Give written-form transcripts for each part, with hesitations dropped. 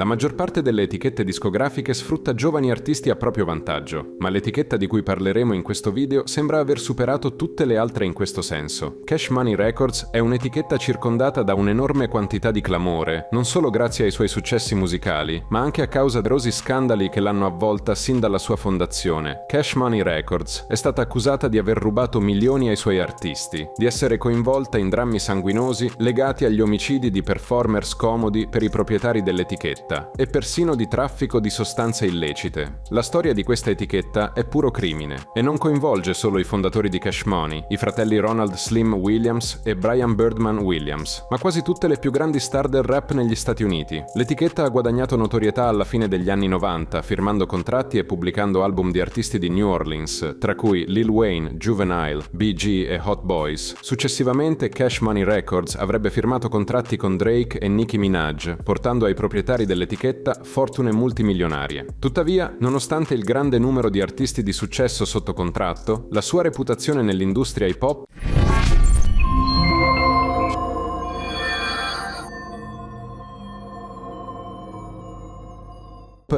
La maggior parte delle etichette discografiche sfrutta giovani artisti a proprio vantaggio, ma l'etichetta di cui parleremo in questo video sembra aver superato tutte le altre in questo senso. Cash Money Records è un'etichetta circondata da un'enorme quantità di clamore, non solo grazie ai suoi successi musicali, ma anche a causa di numerosi scandali che l'hanno avvolta sin dalla sua fondazione. Cash Money Records è stata accusata di aver rubato milioni ai suoi artisti, di essere coinvolta in drammi sanguinosi legati agli omicidi di performer scomodi per i proprietari dell'etichetta e persino di traffico di sostanze illecite. La storia di questa etichetta è puro crimine e non coinvolge solo i fondatori di Cash Money, i fratelli Ronald Slim Williams e Brian Birdman Williams, ma quasi tutte le più grandi star del rap negli Stati Uniti. L'etichetta ha guadagnato notorietà alla fine degli anni 90, firmando contratti e pubblicando album di artisti di New Orleans, tra cui Lil Wayne, Juvenile, B.G. e Hot Boys. Successivamente Cash Money Records avrebbe firmato contratti con Drake e Nicki Minaj, portando ai proprietari dell'etichetta fortune multimilionarie. Tuttavia, nonostante il grande numero di artisti di successo sotto contratto, la sua reputazione nell'industria hip hop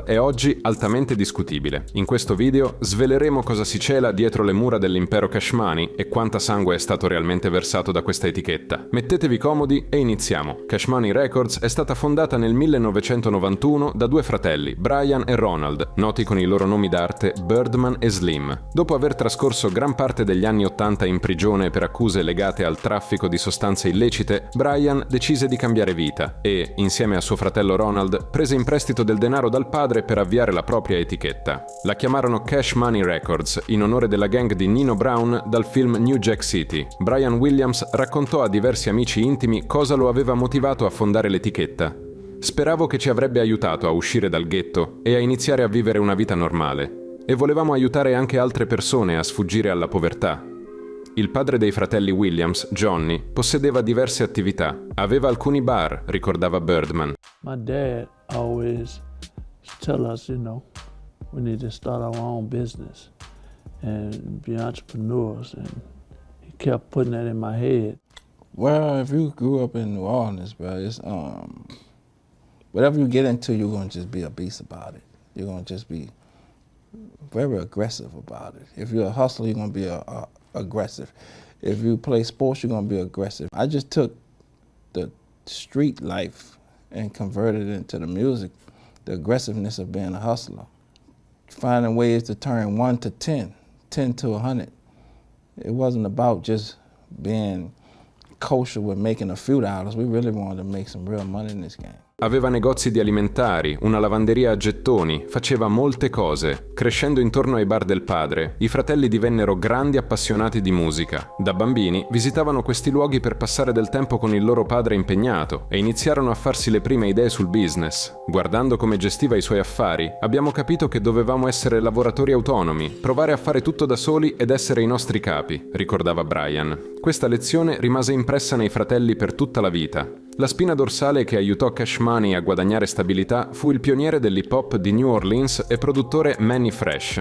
è oggi altamente discutibile. In questo video sveleremo cosa si cela dietro le mura dell'impero Cash Money e quanta sangue è stato realmente versato da questa etichetta. Mettetevi comodi e iniziamo. Cash Money Records è stata fondata nel 1991 da due fratelli, Brian e Ronald, noti con i loro nomi d'arte Birdman e Slim. Dopo aver trascorso gran parte degli anni 80 in prigione per accuse legate al traffico di sostanze illecite, Brian decise di cambiare vita e, insieme a suo fratello Ronald, prese in prestito del denaro dal padre per avviare la propria etichetta. La chiamarono Cash Money Records in onore della gang di Nino Brown dal film New Jack City. Brian Williams raccontò a diversi amici intimi cosa lo aveva motivato a fondare l'etichetta. Speravo che ci avrebbe aiutato a uscire dal ghetto e a iniziare a vivere una vita normale. E volevamo aiutare anche altre persone a sfuggire alla povertà. Il padre dei fratelli Williams, Johnny, possedeva diverse attività. Aveva alcuni bar, ricordava Birdman. My dad always tell us, we need to start our own business and be entrepreneurs, and he kept putting that in my head. Well, if you grew up in New Orleans, bro, it's whatever you get into, you're gonna just be a beast about it. You're gonna just be very aggressive about it. If you're a hustler, you're gonna be aggressive. If you play sports, you're gonna be aggressive. I just took the street life and converted it into the music. The aggressiveness of being a hustler, finding ways to turn 1 to 10, 10 to 100. It wasn't about just being kosher with making a few dollars. We really wanted to make some real money in this game. Aveva negozi di alimentari, una lavanderia a gettoni, faceva molte cose. Crescendo intorno ai bar del padre, i fratelli divennero grandi appassionati di musica. Da bambini visitavano questi luoghi per passare del tempo con il loro padre impegnato e iniziarono a farsi le prime idee sul business. Guardando come gestiva i suoi affari, abbiamo capito che dovevamo essere lavoratori autonomi, provare a fare tutto da soli ed essere i nostri capi, ricordava Brian. Questa lezione rimase impressa nei fratelli per tutta la vita. La spina dorsale che aiutò Cash Money a guadagnare stabilità fu il pioniere dell'hip hop di New Orleans e produttore Mannie Fresh.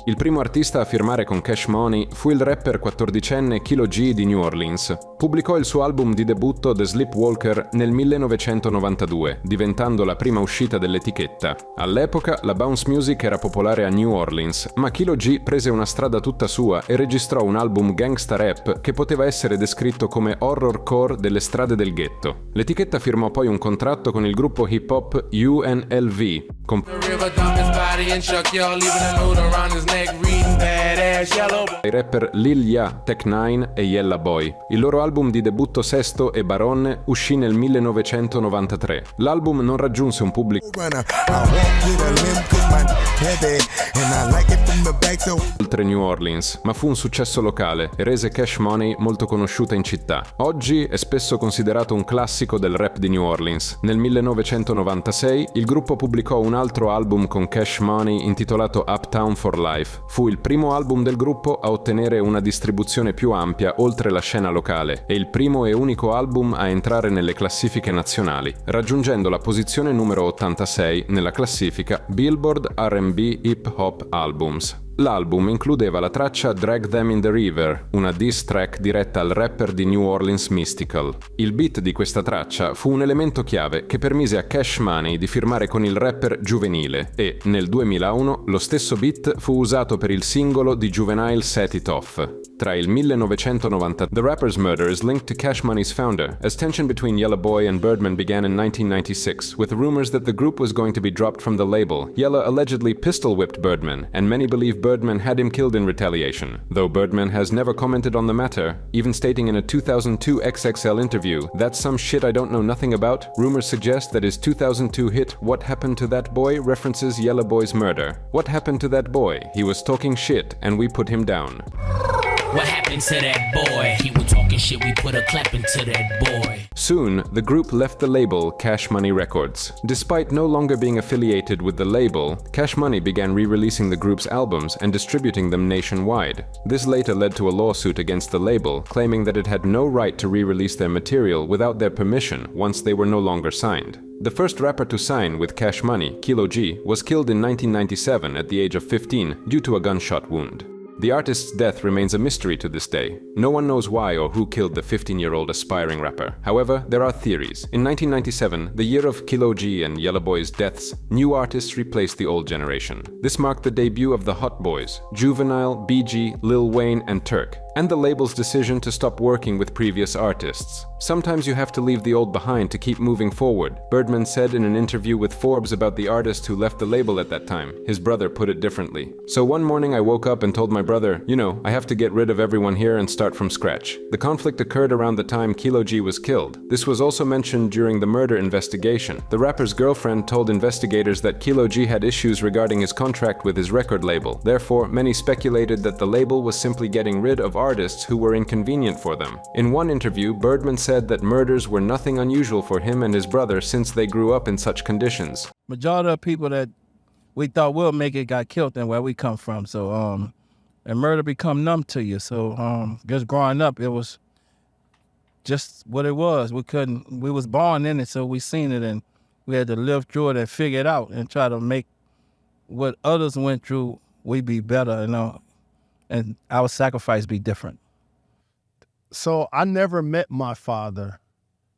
Il primo artista a firmare con Cash Money fu il rapper 14enne Kilo G di New Orleans. Pubblicò il suo album di debutto The Sleepwalker nel 1992, diventando la prima uscita dell'etichetta. All'epoca la bounce music era popolare a New Orleans, ma Kilo G prese una strada tutta sua e registrò un album gangsta rap che poteva essere descritto come horrorcore delle strade del ghetto. L'etichetta firmò poi un contratto con il gruppo hip hop UNLV, i rapper Lil Ya, Tech 9 e Yella Boy. Il loro album di debutto Sesto e Baronne uscì nel 1993. L'album non raggiunse un pubblico oltre New Orleans, ma fu un successo locale e rese Cash Money molto conosciuta in città. Oggi è spesso considerato un classico del rap di New Orleans. Nel 1996 il gruppo pubblicò un altro album con Cash Money intitolato Uptown for Life. Fu il primo album del gruppo a ottenere una distribuzione più ampia oltre la scena locale e il primo e unico album a entrare nelle classifiche nazionali, raggiungendo la posizione numero 86 nella classifica Billboard R&B Hip Hop Albums. L'album includeva la traccia Drag Them in the River, una diss track diretta al rapper di New Orleans Mystical. Il beat di questa traccia fu un elemento chiave che permise a Cash Money di firmare con il rapper Juvenile e, nel 2001, lo stesso beat fu usato per il singolo di Juvenile Set It Off. Tra il 1990, the rapper's murder is linked to Cash Money's founder, as tension between Yella Boy and Birdman began in 1996, with rumors that the group was going to be dropped from the label. Yella allegedly pistol-whipped Birdman, and many believe Birdman had him killed in retaliation, though Birdman has never commented on the matter, even stating in a 2002 XXL interview, "That's some shit I don't know nothing about." Rumors suggest that his 2002 hit What Happened to That Boy references Yella Boy's murder. What happened to that boy? He was talking shit, and we put him down. What happened to that boy? He was talking shit, we put a clap into that boy. Soon, the group left the label Cash Money Records. Despite no longer being affiliated with the label, Cash Money began re-releasing the group's albums and distributing them nationwide. This later led to a lawsuit against the label, claiming that it had no right to re-release their material without their permission once they were no longer signed. The first rapper to sign with Cash Money, Kilo G, was killed in 1997 at the age of 15 due to a gunshot wound. The artist's death remains a mystery to this day. No one knows why or who killed the 15-year-old aspiring rapper. However, there are theories. In 1997, the year of Kilo G and Yella Boy's deaths, new artists replaced the old generation. This marked the debut of the Hot Boys, Juvenile, BG, Lil Wayne, and Turk, and the label's decision to stop working with previous artists. Sometimes you have to leave the old behind to keep moving forward, Birdman said in an interview with Forbes about the artist who left the label at that time. His brother put it differently. "So one morning I woke up and told my brother, I have to get rid of everyone here and start from scratch." The conflict occurred around the time Kilo G was killed. This was also mentioned during the murder investigation. The rapper's girlfriend told investigators that Kilo G had issues regarding his contract with his record label. Therefore, many speculated that the label was simply getting rid of artists who were inconvenient for them. In one interview, Birdman said that murders were nothing unusual for him and his brother since they grew up in such conditions. Majority of people that we thought will make it got killed in where we come from. So, and murder become numb to you. So, just growing up, it was just what it was. We was born in it, so we seen it, and we had to live through it and figure it out and try to make what others went through, we be better, and our sacrifice be different. So I never met my father.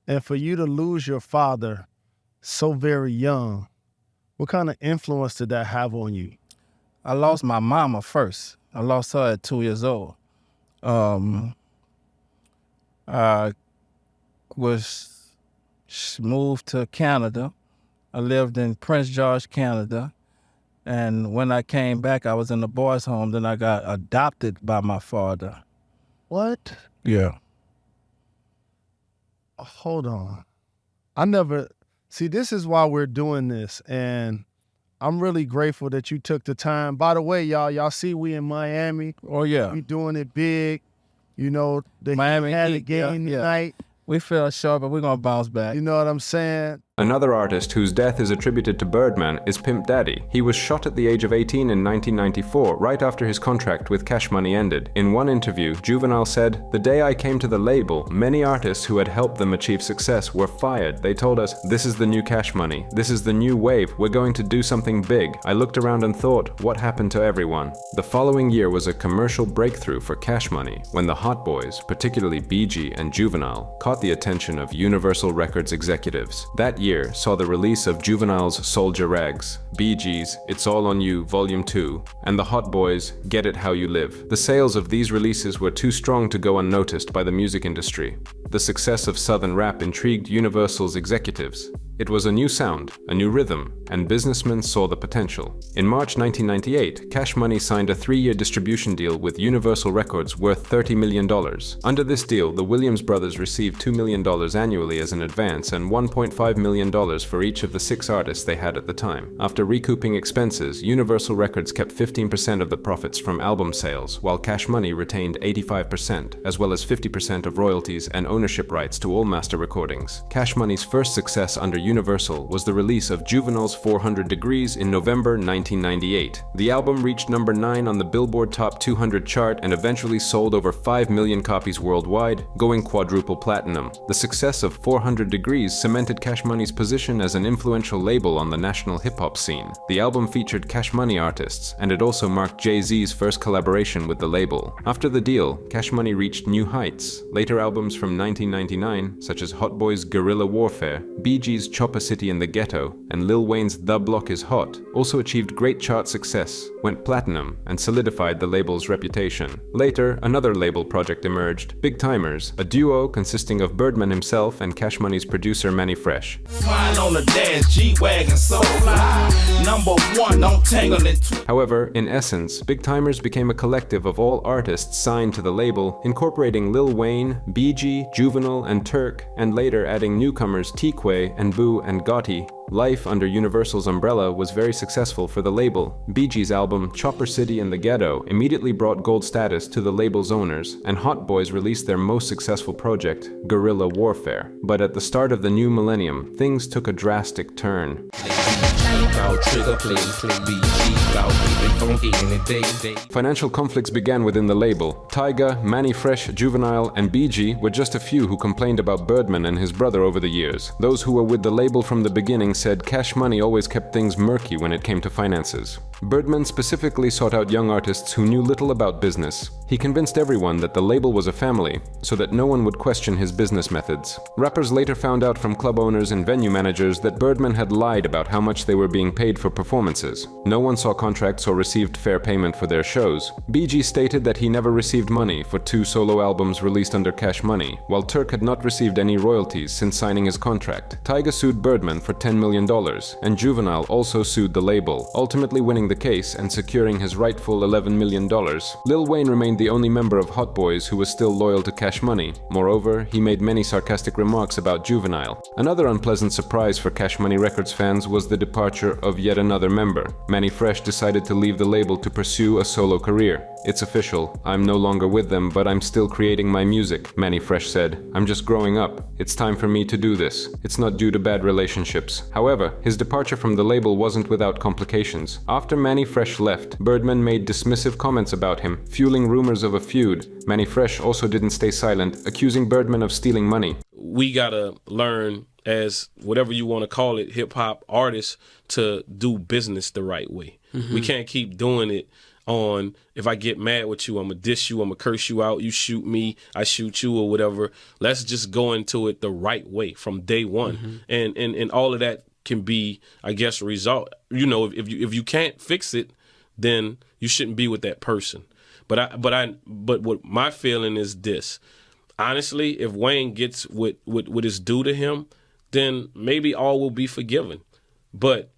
And for you to lose your father so very young, what kind of influence did that have on you? I lost my mama first. I lost her at 2 years old. I moved to Canada. I lived in Prince George, Canada. And when I came back, I was in the boys' home. Then I got adopted by my father. What? Yeah. Hold on. See, this is why we're doing this. And I'm really grateful that you took the time. By the way, y'all see we in Miami. Oh, yeah. We doing it big. The Miami had a Heat, game yeah. tonight. We fell short, but we're going to bounce back. You know what I'm saying? Another artist whose death is attributed to Birdman is Pimp Daddy. He was shot at the age of 18 in 1994, right after his contract with Cash Money ended. In one interview, Juvenile said, "The day I came to the label, many artists who had helped them achieve success were fired. They told us, this is the new Cash Money. This is the new wave. We're going to do something big. I looked around and thought, what happened to everyone?" The following year was a commercial breakthrough for Cash Money when the Hot Boys, particularly BG and Juvenile, caught the attention of Universal Records executives. That year saw the release of Juvenile's Soldier Rags, BG's It's All On You Volume 2, and the Hot Boys' Get It How You Live. The sales of these releases were too strong to go unnoticed by the music industry. The success of Southern rap intrigued Universal's executives. It was a new sound, a new rhythm, and businessmen saw the potential. In March 1998, Cash Money signed a 3-year distribution deal with Universal Records worth $30 million. Under this deal, the Williams brothers received $2 million annually as an advance and $1.5 million for each of the 6 artists they had at the time. After recouping expenses, Universal Records kept 15% of the profits from album sales, while Cash Money retained 85%, as well as 50% of royalties and ownership rights to all master recordings. Cash Money's first success under Universal was the release of Juvenile's 400 Degrees in November 1998. The album reached number 9 on the Billboard Top 200 chart and eventually sold over 5 million copies worldwide, going quadruple platinum. The success of 400 Degrees cemented Cash Money's position as an influential label on the national hip-hop scene. The album featured Cash Money artists, and it also marked Jay-Z's first collaboration with the label. After the deal, Cash Money reached new heights. Later albums from 1999, such as Hot Boy's Guerrilla Warfare, Bee Gees' Chopper City in the Ghetto, and Lil Wayne's The Block is Hot, also achieved great chart success, went platinum, and solidified the label's reputation. Later, another label project emerged, Big Timers, a duo consisting of Birdman himself and Cash Money's producer Manny Fresh. On the dash, G-Wagon, so fly. #1, don't tangle it. However, in essence, Big Timers became a collective of all artists signed to the label, incorporating Lil Wayne, BG, Juvenile, and Turk, and later adding newcomers T-Quay and Boo and Gotti. Life under Universal's umbrella was very successful for the label. BG's album Chopper City in the Ghetto immediately brought gold status to the label's owners, and Hot Boys released their most successful project, Guerrilla Warfare. But at the start of the new millennium, things took a drastic turn. Financial conflicts began within the label. Tyga, Manny Fresh, Juvenile, and BG were just a few who complained about Birdman and his brother over the years. Those who were with the label from the beginning said Cash Money always kept things murky when it came to finances. Birdman specifically sought out young artists who knew little about business. He convinced everyone that the label was a family, so that no one would question his business methods. Rappers later found out from club owners and venue managers that Birdman had lied about how much they were being paid for performances. No one saw contracts or received fair payment for their shows. BG stated that he never received money for 2 solo albums released under Cash Money, while Turk had not received any royalties since signing his contract. Tyga sued Birdman for $10 million, and Juvenile also sued the label, ultimately winning the case and securing his rightful $11 million. Lil Wayne remained the only member of Hot Boys who was still loyal to Cash Money. Moreover, he made many sarcastic remarks about Juvenile. Another unpleasant surprise for Cash Money Records fans was the departure of yet another member. Manny Fresh decided to leave the label to pursue a solo career. "It's official. I'm no longer with them, but I'm still creating my music," Manny Fresh said. "I'm just growing up. It's time for me to do this. It's not due to bad relationships." However, his departure from the label wasn't without complications. After Manny Fresh left, Birdman made dismissive comments about him, fueling rumors of a feud. Manny Fresh also didn't stay silent, accusing Birdman of stealing money. We gotta learn, as whatever you want to call it, hip-hop artists, to do business the right way. We can't keep doing it on, if I get mad with you, I'm gonna diss you, I'm gonna curse you out, you shoot me, I shoot you, or whatever. Let's just go into it the right way from day one. And all of that can be, I guess, a result. You know, if you can't fix it, then you shouldn't be with that person. But what my feeling is this. Honestly, if Wayne gets what is due to him, then maybe all will be forgiven. But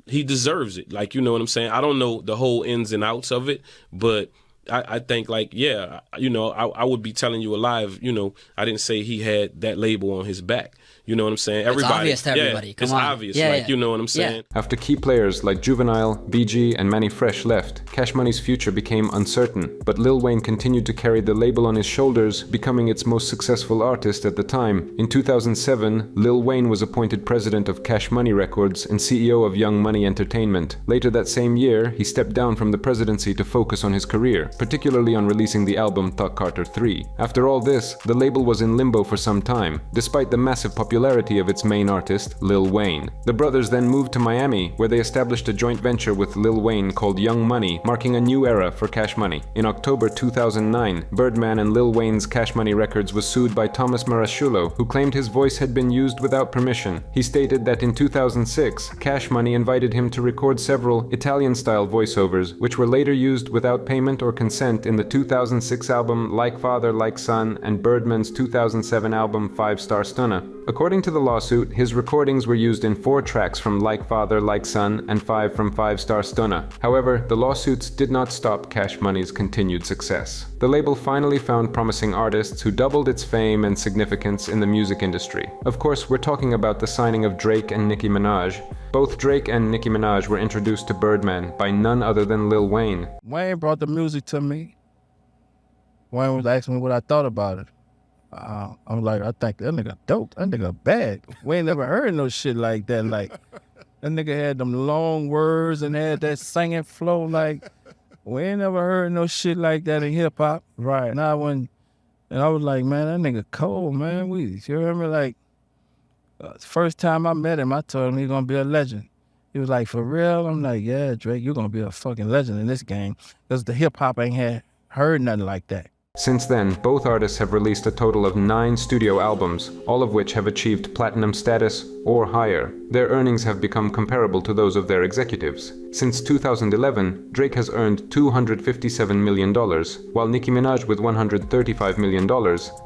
he deserves it. Like, you know what I'm saying? I don't know the whole ins and outs of it, but I think, like, yeah, you know, I would be telling you a lie if, you know, I didn't say he had that label on his back. You know what I'm saying? Everybody, it's obvious to everybody. Yeah, Come it's on. obvious. Yeah, like, yeah. you know what I'm saying? After key players like Juvenile, BG, and Manny Fresh left, Cash Money's future became uncertain, but Lil Wayne continued to carry the label on his shoulders, becoming its most successful artist at the time. In 2007, Lil Wayne was appointed president of Cash Money Records and CEO of Young Money Entertainment. Later that same year, he stepped down from the presidency to focus on his career, particularly on releasing the album Thug Carter 3. After all this, the label was in limbo for some time, despite the massive popularity of its main artist, Lil Wayne. The brothers then moved to Miami, where they established a joint venture with Lil Wayne called Young Money, marking a new era for Cash Money. In October 2009, Birdman and Lil Wayne's Cash Money Records was sued by Thomas Marasciullo, who claimed his voice had been used without permission. He stated that in 2006, Cash Money invited him to record several Italian-style voiceovers, which were later used without payment or consent in the 2006 album Like Father, Like Son and Birdman's 2007 album 5 Star Stunner. According to the lawsuit, his recordings were used in 4 tracks from Like Father, Like Son and 5 from 5 Star Stunner. However, the lawsuits did not stop Cash Money's continued success. The label finally found promising artists who doubled its fame and significance in the music industry. Of course, we're talking about the signing of Drake and Nicki Minaj. Both Drake and Nicki Minaj were introduced to Birdman by none other than Lil Wayne. Wayne brought the music to me. Wayne was asking me what I thought about it. I'm like, I think that nigga dope. That nigga bad. We ain't never heard no shit like that. Like, that nigga had them long words and had that singing flow. Like, we ain't never heard no shit like that in hip hop. Right. And I was like, man, that nigga cold, man. You remember, like, first time I met him, I told him he gonna be a legend. He was like, for real? I'm like, yeah, Drake, you're gonna be a fucking legend in this game. Because the hip hop ain't heard nothing like that. Since then, both artists have released a total of 9 studio albums, all of which have achieved platinum status or higher. Their earnings have become comparable to those of their executives. Since 2011, Drake has earned $257 million, while Nicki Minaj with $135 million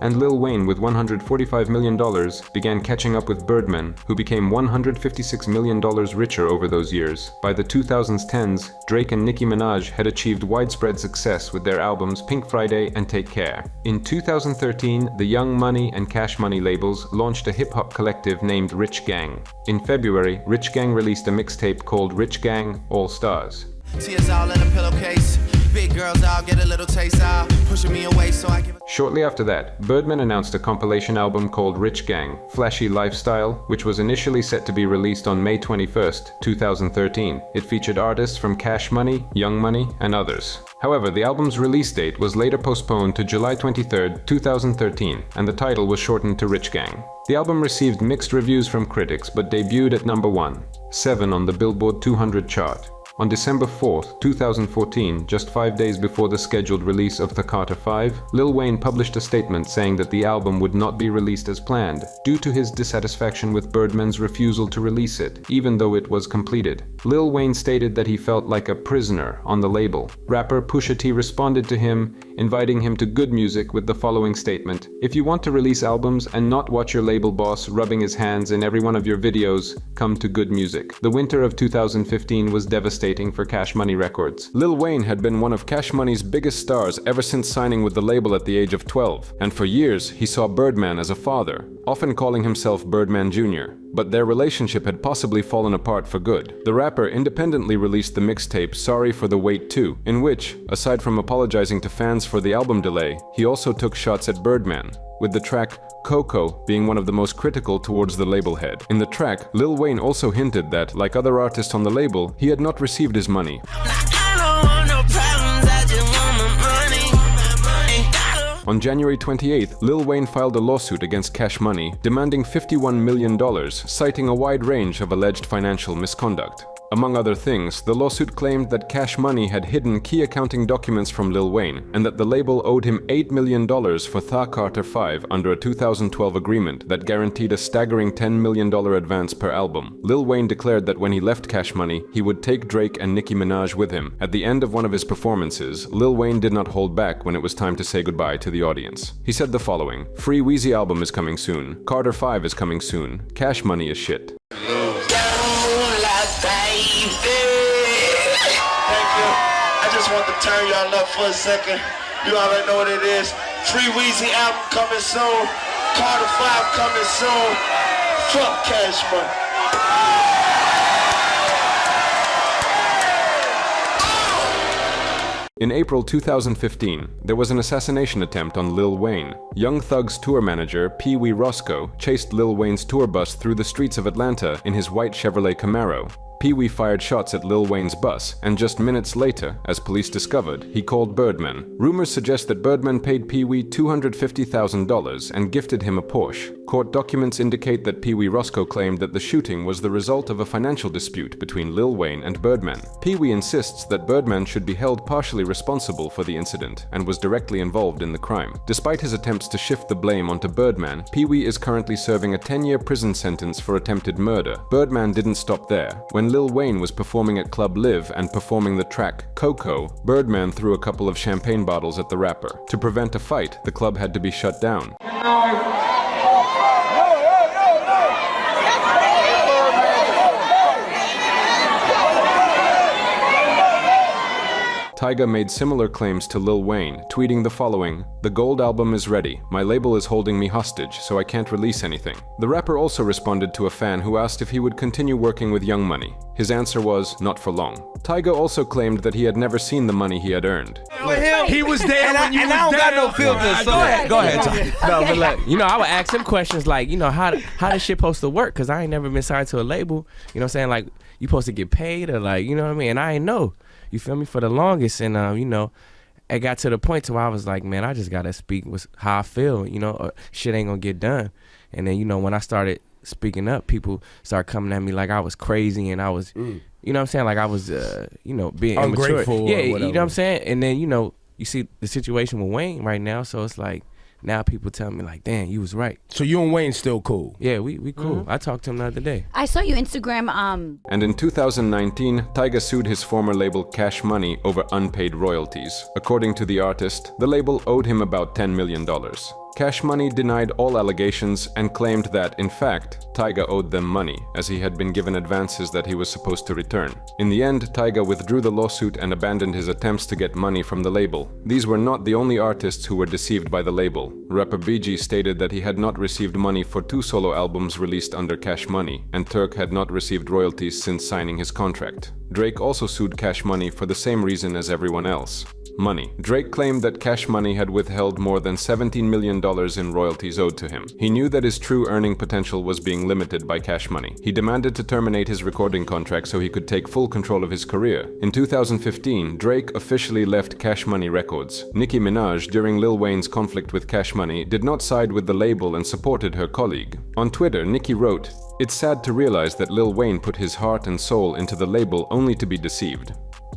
and Lil Wayne with $145 million began catching up with Birdman, who became $156 million richer over those years. By the 2010s, Drake and Nicki Minaj had achieved widespread success with their albums Pink Friday and Take Care. In 2013, the Young Money and Cash Money labels launched a hip-hop collective named Rich Gang. In February, Rich Gang released a mixtape called Rich Gang All Stars. Tears all in a pillowcase. Big girls, I'll get a little taste out, pushing me away so I give. Shortly after that, Birdman announced a compilation album called Rich Gang, Flashy Lifestyle, which was initially set to be released on May 21st, 2013. It featured artists from Cash Money, Young Money, and others. However, the album's release date was later postponed to July 23rd, 2013, and the title was shortened to Rich Gang. The album received mixed reviews from critics, but debuted at number 1, 7 on the Billboard 200 chart. On December 4th, 2014, just 5 days before the scheduled release of The Carter 5, Lil Wayne published a statement saying that the album would not be released as planned, due to his dissatisfaction with Birdman's refusal to release it, even though it was completed. Lil Wayne stated that he felt like a prisoner on the label. Rapper Pusha T responded to him, inviting him to good music with the following statement: "If you want to release albums and not watch your label boss rubbing his hands in every one of your videos, come to good music." The winter of 2015 was devastating for Cash Money Records. Lil Wayne had been one of Cash Money's biggest stars ever since signing with the label at the age of 12, and for years he saw Birdman as a father, often calling himself Birdman Jr. But their relationship had possibly fallen apart for good. The rapper independently released the mixtape Sorry for the Wait 2, in which, aside from apologizing to fans for the album delay, he also took shots at Birdman, with the track Coco being one of the most critical towards the label head. In the track, Lil Wayne also hinted that, like other artists on the label, he had not received his money. On January 28th, Lil Wayne filed a lawsuit against Cash Money, demanding $51 million, citing a wide range of alleged financial misconduct. Among other things, the lawsuit claimed that Cash Money had hidden key accounting documents from Lil Wayne, and that the label owed him $8 million for The Carter 5 under a 2012 agreement that guaranteed a staggering $10 million advance per album. Lil Wayne declared that when he left Cash Money, he would take Drake and Nicki Minaj with him. At the end of one of his performances, Lil Wayne did not hold back when it was time to say goodbye to the audience. He said the following: "Free Weezy album is coming soon. Carter 5 is coming soon. Cash Money is shit." I just want to turn y'all up for a second. You already know what it is. Free Weezy album coming soon. Carter 5 coming soon. Fuck Cash Money. In April 2015, there was an assassination attempt on Lil Wayne. Young Thug's tour manager, Pee Wee Roscoe, chased Lil Wayne's tour bus through the streets of Atlanta in his white Chevrolet Camaro. Pee Wee fired shots at Lil Wayne's bus, and just minutes later, as police discovered, he called Birdman. Rumors suggest that Birdman paid Pee Wee $250,000 and gifted him a Porsche. Court documents indicate that Pee Wee Roscoe claimed that the shooting was the result of a financial dispute between Lil Wayne and Birdman. Pee Wee insists that Birdman should be held partially responsible for the incident and was directly involved in the crime. Despite his attempts to shift the blame onto Birdman, Pee Wee is currently serving a 10-year prison sentence for attempted murder. Birdman didn't stop there. When Lil Wayne was performing at Club Live and performing the track Coco, Birdman threw a couple of champagne bottles at the rapper. To prevent a fight, the club had to be shut down. Tyga made similar claims to Lil Wayne, tweeting the following: "The Gold album is ready. My label is holding me hostage, so I can't release anything." The rapper also responded to a fan who asked if he would continue working with Young Money. His answer was, not for long. Tyga also claimed that he had never seen the money he had earned. He was there when you was there. I don't got no filters. So go ahead, Ty. No, but like, you know, I would ask him questions like, you know, how this shit supposed to work? Because I ain't never been signed to a label. You know what I'm saying? Like, you supposed to get paid or like, you know what I mean? And I ain't know. You feel me? For the longest. And, you know, it got to the point to where I was like, man, I just got to speak with how I feel, you know, or shit ain't going to get done. And then, you know, when I started speaking up, people started coming at me like I was crazy and I was, you know what I'm saying? Like I was, you know, being ungrateful immature. Yeah, or whatever. you know what I'm saying? And then, you know, you see the situation with Wayne right now, so it's like, now people tell me like, damn, you was right. So you and Wayne still cool? Yeah, we cool. I talked to him the other day. I saw you Instagram. And in 2019, Tyga sued his former label Cash Money over unpaid royalties. According to the artist, the label owed him about $10 million. Cash Money denied all allegations and claimed that, in fact, Tyga owed them money, as he had been given advances that he was supposed to return. In the end, Tyga withdrew the lawsuit and abandoned his attempts to get money from the label. These were not the only artists who were deceived by the label. Rapper BG stated that he had not received money for 2 solo albums released under Cash Money, and Turk had not received royalties since signing his contract. Drake also sued Cash Money for the same reason as everyone else: money. Drake claimed that Cash Money had withheld more than $17 million in royalties owed to him. He knew that his true earning potential was being limited by Cash Money. He demanded to terminate his recording contract so he could take full control of his career. In 2015, Drake officially left Cash Money Records. Nicki Minaj, during Lil Wayne's conflict with Cash Money, did not side with the label and supported her colleague. On Twitter, Nicki wrote, "It's sad to realize that Lil Wayne put his heart and soul into the label only to be deceived."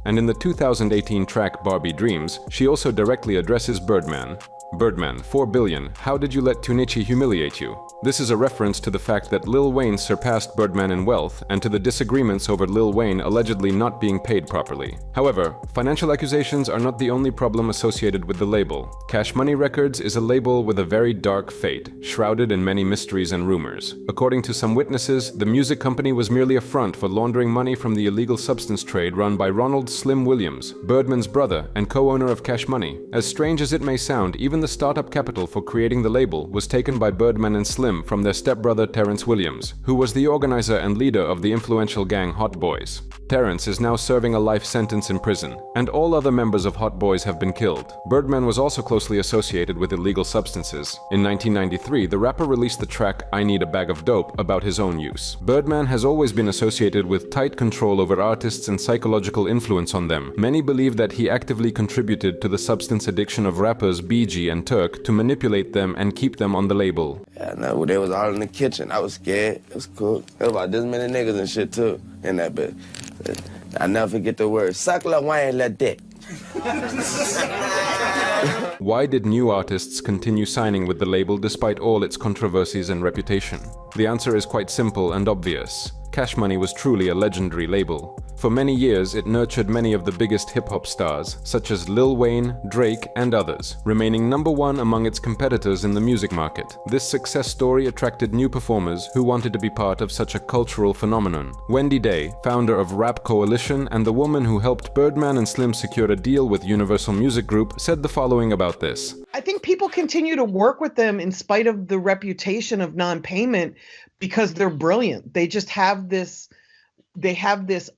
And in the 2018 track Barbie Dreams, she also directly addresses Birdman. "Birdman, 4 billion, how did you let Tunichi humiliate you?" This is a reference to the fact that Lil Wayne surpassed Birdman in wealth and to the disagreements over Lil Wayne allegedly not being paid properly. However, financial accusations are not the only problem associated with the label. Cash Money Records is a label with a very dark fate, shrouded in many mysteries and rumors. According to some witnesses, the music company was merely a front for laundering money from the illegal substance trade run by Ronald Slim Williams, Birdman's brother and co-owner of Cash Money. As strange as it may sound, even the startup capital for creating the label was taken by Birdman and Slim from their stepbrother Terrence Williams, who was the organizer and leader of the influential gang Hot Boys. Terrence is now serving a life sentence in prison, and all other members of Hot Boys have been killed. Birdman was also closely associated with illegal substances. In 1993, the rapper released the track I Need a Bag of Dope about his own use. Birdman has always been associated with tight control over artists and psychological influence on them. Many believe that he actively contributed to the substance addiction of rappers BG and Turk to manipulate them and keep them on the label. Yeah, no, they was all in the kitchen. I was scared. It was cool. There was about this many niggas and shit too in that bit. I never forget the word. Suck Lil Wayne, let dick. Why did new artists continue signing with the label despite all its controversies and reputation? The answer is quite simple and obvious. Cash Money was truly a legendary label. For many years, it nurtured many of the biggest hip-hop stars, such as Lil Wayne, Drake, and others, remaining #1 among its competitors in the music market. This success story attracted new performers who wanted to be part of such a cultural phenomenon. Wendy Day, founder of Rap Coalition and the woman who helped Birdman and Slim secure a deal with Universal Music Group, said the following about this. I think people continue to work with them in spite of the reputation of non-payment because they're brilliant. They just have this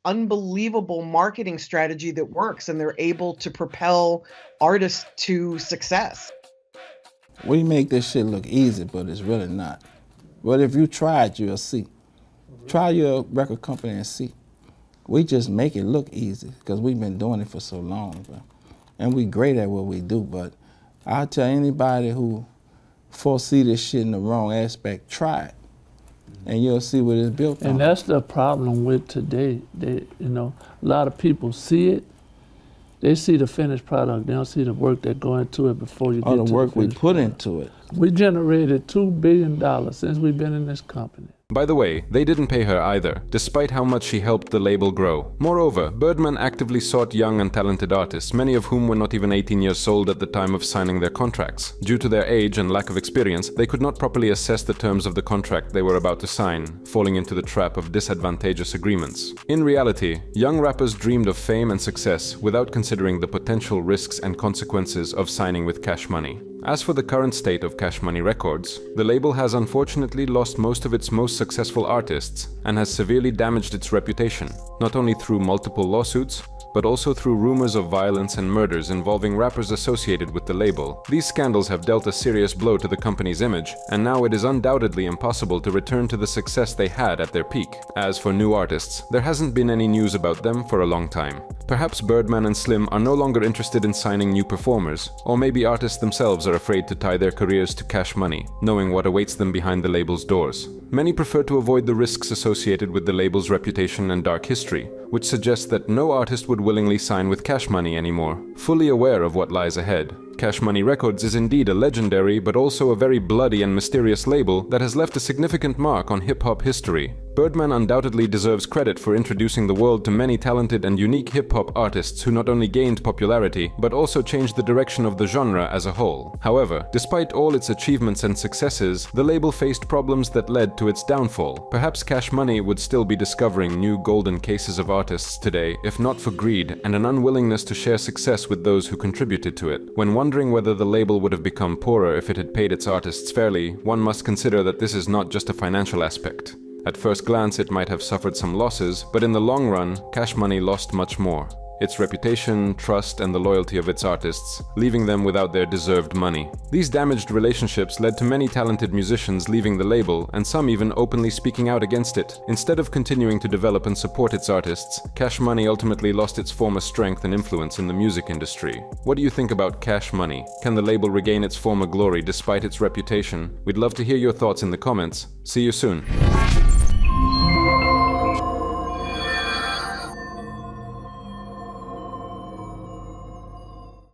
unbelievable marketing strategy that works, and they're able to propel artists to success. We make this shit look easy, but it's really not. But if you try it, you'll see. Try your record company and see. We just make it look easy because we've been doing it for so long, bro. And we great at what we do, but I'll tell anybody who foresee this shit in the wrong aspect, try it. And you'll see what it's built on. And that's the problem with today. A lot of people see it. They see the finished product. They don't see the work that go into it before you get to the work we put product. into it. We generated $2 billion since we've been in this company. By the way, they didn't pay her either, despite how much she helped the label grow. Moreover, Birdman actively sought young and talented artists, many of whom were not even 18 years old at the time of signing their contracts. Due to their age and lack of experience, they could not properly assess the terms of the contract they were about to sign, falling into the trap of disadvantageous agreements. In reality, young rappers dreamed of fame and success without considering the potential risks and consequences of signing with Cash Money. As for the current state of Cash Money Records, the label has unfortunately lost most of its most successful artists and has severely damaged its reputation, not only through multiple lawsuits, but also through rumors of violence and murders involving rappers associated with the label. These scandals have dealt a serious blow to the company's image, and now it is undoubtedly impossible to return to the success they had at their peak. As for new artists, there hasn't been any news about them for a long time. Perhaps Birdman and Slim are no longer interested in signing new performers, or maybe artists themselves are afraid to tie their careers to Cash Money, knowing what awaits them behind the label's doors. Many prefer to avoid the risks associated with the label's reputation and dark history, which suggests that no artist would willingly sign with Cash Money anymore, fully aware of what lies ahead. Cash Money Records is indeed a legendary but also a very bloody and mysterious label that has left a significant mark on hip-hop history. Birdman undoubtedly deserves credit for introducing the world to many talented and unique hip-hop artists who not only gained popularity, but also changed the direction of the genre as a whole. However, despite all its achievements and successes, the label faced problems that led to its downfall. Perhaps Cash Money would still be discovering new golden cases of artists today, if not for greed and an unwillingness to share success with those who contributed to it. When wondering whether the label would have become poorer if it had paid its artists fairly, one must consider that this is not just a financial aspect. At first glance, it might have suffered some losses, but in the long run, Cash Money lost much more. Its reputation, trust, and the loyalty of its artists, leaving them without their deserved money. These damaged relationships led to many talented musicians leaving the label, and some even openly speaking out against it. Instead of continuing to develop and support its artists, Cash Money ultimately lost its former strength and influence in the music industry. What do you think about Cash Money? Can the label regain its former glory despite its reputation? We'd love to hear your thoughts in the comments. See you soon.